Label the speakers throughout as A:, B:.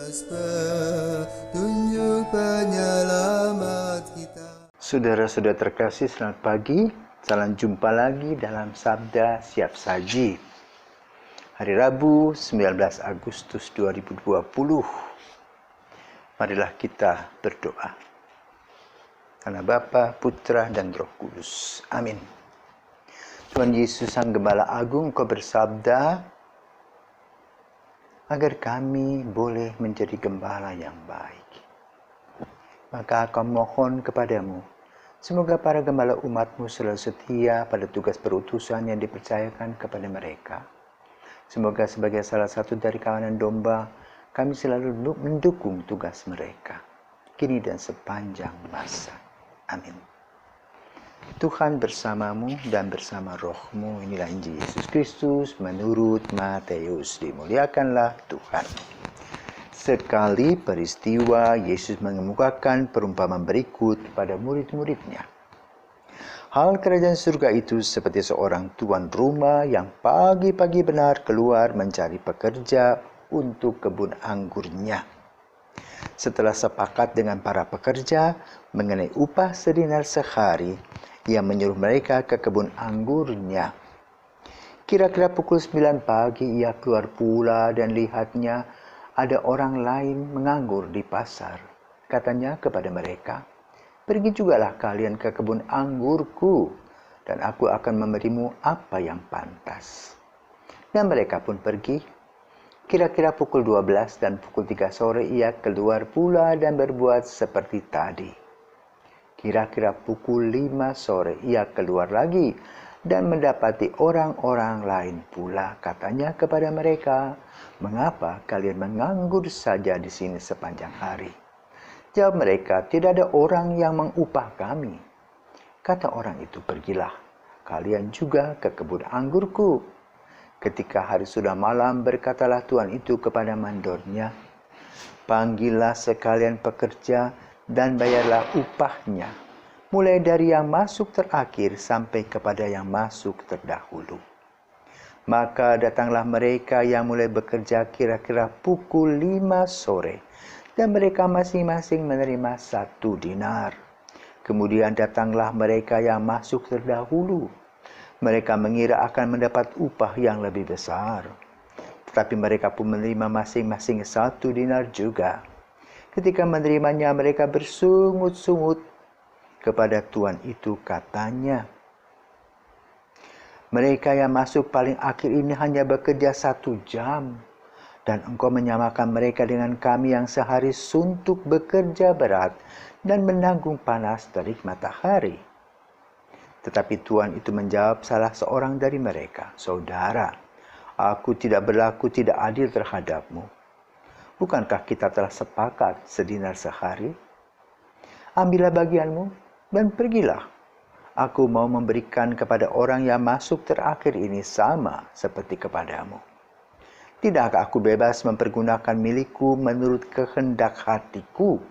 A: atas petunjuk penyelamat kita.
B: Saudara-saudara terkasih, selamat pagi. Salam jumpa lagi dalam Sabda Siap Saji. Hari Rabu, 19 Agustus 2020. Marilah kita berdoa. Karena Bapa, Putra, dan Roh Kudus. Amin. Tuhan Yesus Sang Gembala Agung, Kau bersabda, agar kami boleh menjadi gembala yang baik. Maka aku mohon kepadamu, semoga para gembala umat-Mu selalu setia pada tugas perutusan yang dipercayakan kepada mereka. Semoga sebagai salah satu dari kawanan domba, kami selalu mendukung tugas mereka, kini dan sepanjang masa. Amin. Tuhan bersamamu dan bersama rohmu. Inilah Injil Yesus Kristus menurut Matius. Dimuliakanlah Tuhan. Sekali peristiwa, Yesus mengemukakan perumpamaan berikut pada murid-muridnya. Hal kerajaan surga itu seperti seorang tuan rumah yang pagi-pagi benar keluar mencari pekerja untuk kebun anggurnya. Setelah sepakat dengan para pekerja mengenai upah sedinar sehari, ia menyuruh mereka ke kebun anggurnya. Kira-kira pukul 9 pagi ia keluar pula dan lihatnya ada orang lain menganggur di pasar. Katanya kepada mereka, "Pergi jugalah kalian ke kebun anggurku, dan aku akan memberimu apa yang pantas." Dan mereka pun pergi. Kira-kira pukul 12 dan pukul 3 sore ia keluar pula dan berbuat seperti tadi. Kira-kira pukul 5 sore ia keluar lagi dan mendapati orang-orang lain pula. Katanya kepada mereka, "Mengapa kalian menganggur saja di sini sepanjang hari?" Jawab mereka, "Tidak ada orang yang mengupah kami." Kata orang itu, "Pergilah kalian juga ke kebun anggurku." Ketika hari sudah malam, berkatalah tuan itu kepada mandornya, "Panggillah sekalian pekerja dan bayarlah upahnya, mulai dari yang masuk terakhir sampai kepada yang masuk terdahulu." Maka datanglah mereka yang mulai bekerja kira-kira pukul 5 sore, dan mereka masing-masing menerima 1 dinar. Kemudian datanglah mereka yang masuk terdahulu. Mereka mengira akan mendapat upah yang lebih besar, tetapi mereka pun menerima masing-masing 1 dinar juga. Ketika menerimanya, mereka bersungut-sungut kepada tuan itu. Katanya, "Mereka yang masuk paling akhir ini hanya bekerja 1 jam, dan engkau menyamakan mereka dengan kami yang sehari suntuk bekerja berat dan menanggung panas terik matahari." Tetapi tuan itu menjawab salah seorang dari mereka, "Saudara, aku tidak berlaku tidak adil terhadapmu. Bukankah kita telah sepakat sedinar sehari? Ambillah bagianmu dan pergilah. Aku mau memberikan kepada orang yang masuk terakhir ini sama seperti kepadamu. Tidakkah aku bebas mempergunakan milikku menurut kehendak hatiku?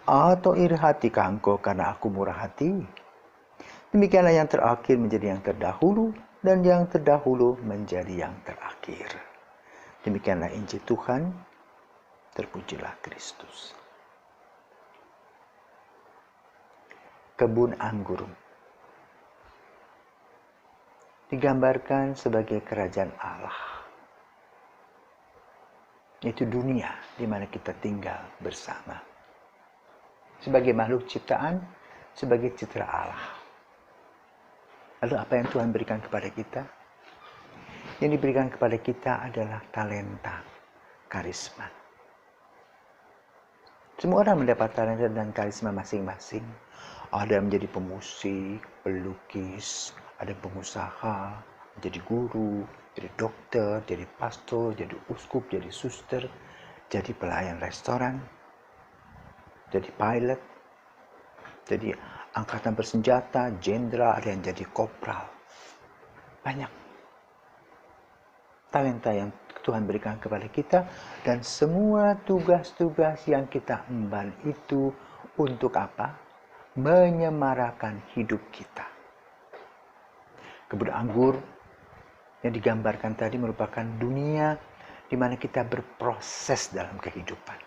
B: Atau iri hatikah engkau karena aku murah hati?" Demikianlah yang terakhir menjadi yang terdahulu, dan yang terdahulu menjadi yang terakhir. Demikianlah Injil Tuhan. Terpujilah Kristus. Kebun anggur digambarkan sebagai kerajaan Allah. Itu dunia di mana kita tinggal bersama. Sebagai makhluk ciptaan, sebagai citra Allah. Lalu apa yang Tuhan berikan kepada kita? Yang diberikan kepada kita adalah talenta, karisma. Semua orang mendapat talenta dan karisma masing-masing. Ada yang menjadi pemusik, pelukis, ada pengusaha, menjadi guru, jadi dokter, jadi pastor, jadi uskup, jadi suster, jadi pelayan restoran, jadi pilot, jadi angkatan bersenjata, jenderal, ada yang jadi kopral. Banyak talenta yang Tuhan berikan kepada kita, dan semua tugas-tugas yang kita emban itu untuk apa? Menyemarakan hidup kita. Kebun anggur yang digambarkan tadi merupakan dunia di mana kita berproses dalam kehidupan.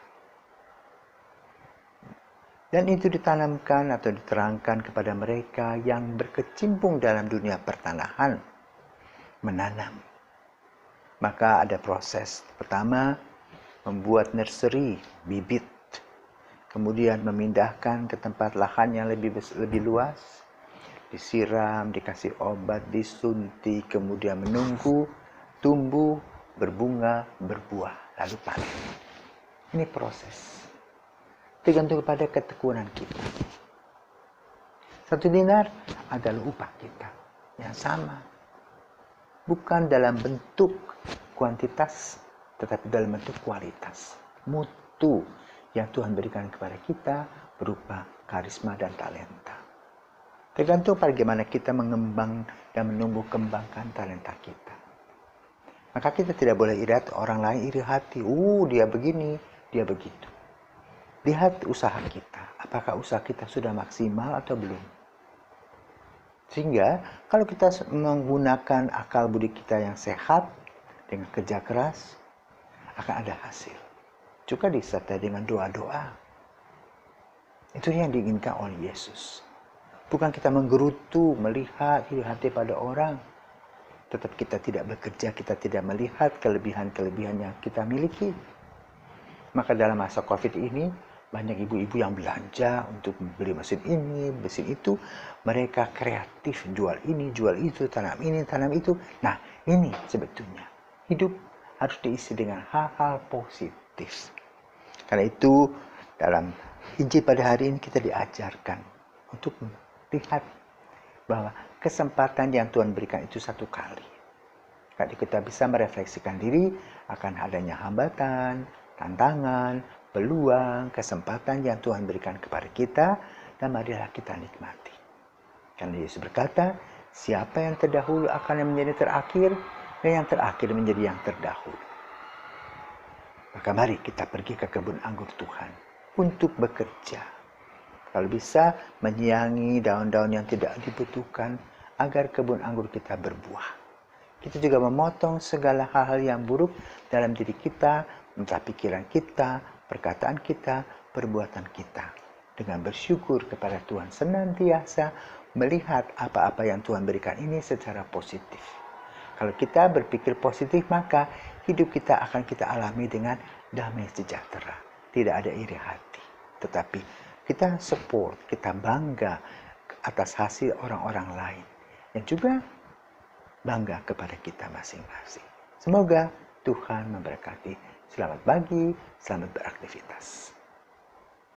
B: Dan itu ditanamkan atau diterangkan kepada mereka yang berkecimpung dalam dunia pertanahan, menanam. Maka ada proses. Pertama, membuat nursery, bibit. Kemudian memindahkan ke tempat lahan yang lebih luas. Disiram, dikasih obat, disuntik, kemudian menunggu, tumbuh, berbunga, berbuah, lalu panen. Ini proses. Tergantung kepada ketekunan kita. 1 dinar adalah upah kita yang sama. Bukan dalam bentuk kuantitas, tetapi dalam bentuk kualitas. Mutu yang Tuhan berikan kepada kita berupa karisma dan talenta. Tergantung bagaimana kita mengembang dan menumbuh kembangkan talenta kita. Maka kita tidak boleh iri orang lain, iri hati. Dia begini, dia begitu. Lihat usaha kita. Apakah usaha kita sudah maksimal atau belum? Sehingga kalau kita menggunakan akal budi kita yang sehat dengan kerja keras, akan ada hasil. Juga disertai dengan doa-doa. Itu yang diinginkan oleh Yesus. Bukan kita menggerutu, melihat iri hati pada orang. Tetap kita tidak bekerja, kita tidak melihat kelebihan-kelebihan yang kita miliki. Maka dalam masa COVID ini, banyak ibu-ibu yang belanja untuk beli mesin ini, mesin itu. Mereka kreatif, jual ini, jual itu, tanam ini, tanam itu. Nah, ini sebetulnya. Hidup harus diisi dengan hal-hal positif. Karena itu, dalam Injil pada hari ini kita diajarkan untuk lihat bahwa kesempatan yang Tuhan berikan itu 1 kali. Kalau kita bisa merefleksikan diri akan adanya hambatan, tantangan, peluang, kesempatan yang Tuhan berikan kepada kita, dan marilah kita nikmati. Karena Yesus berkata, siapa yang terdahulu akan menjadi terakhir, dan yang terakhir menjadi yang terdahulu. Maka mari kita pergi ke kebun anggur Tuhan untuk bekerja. Kalau bisa menyiangi daun-daun yang tidak dibutuhkan agar kebun anggur kita berbuah. Kita juga memotong segala hal-hal yang buruk dalam diri kita, entah pikiran kita, perkataan kita, perbuatan kita. Dengan bersyukur kepada Tuhan senantiasa melihat apa-apa yang Tuhan berikan ini secara positif. Kalau kita berpikir positif, maka hidup kita akan kita alami dengan damai sejahtera. Tidak ada iri hati. Tetapi kita support, kita bangga atas hasil orang-orang lain. Dan juga bangga kepada kita masing-masing. Semoga Tuhan memberkati. Selamat pagi, selamat beraktivitas.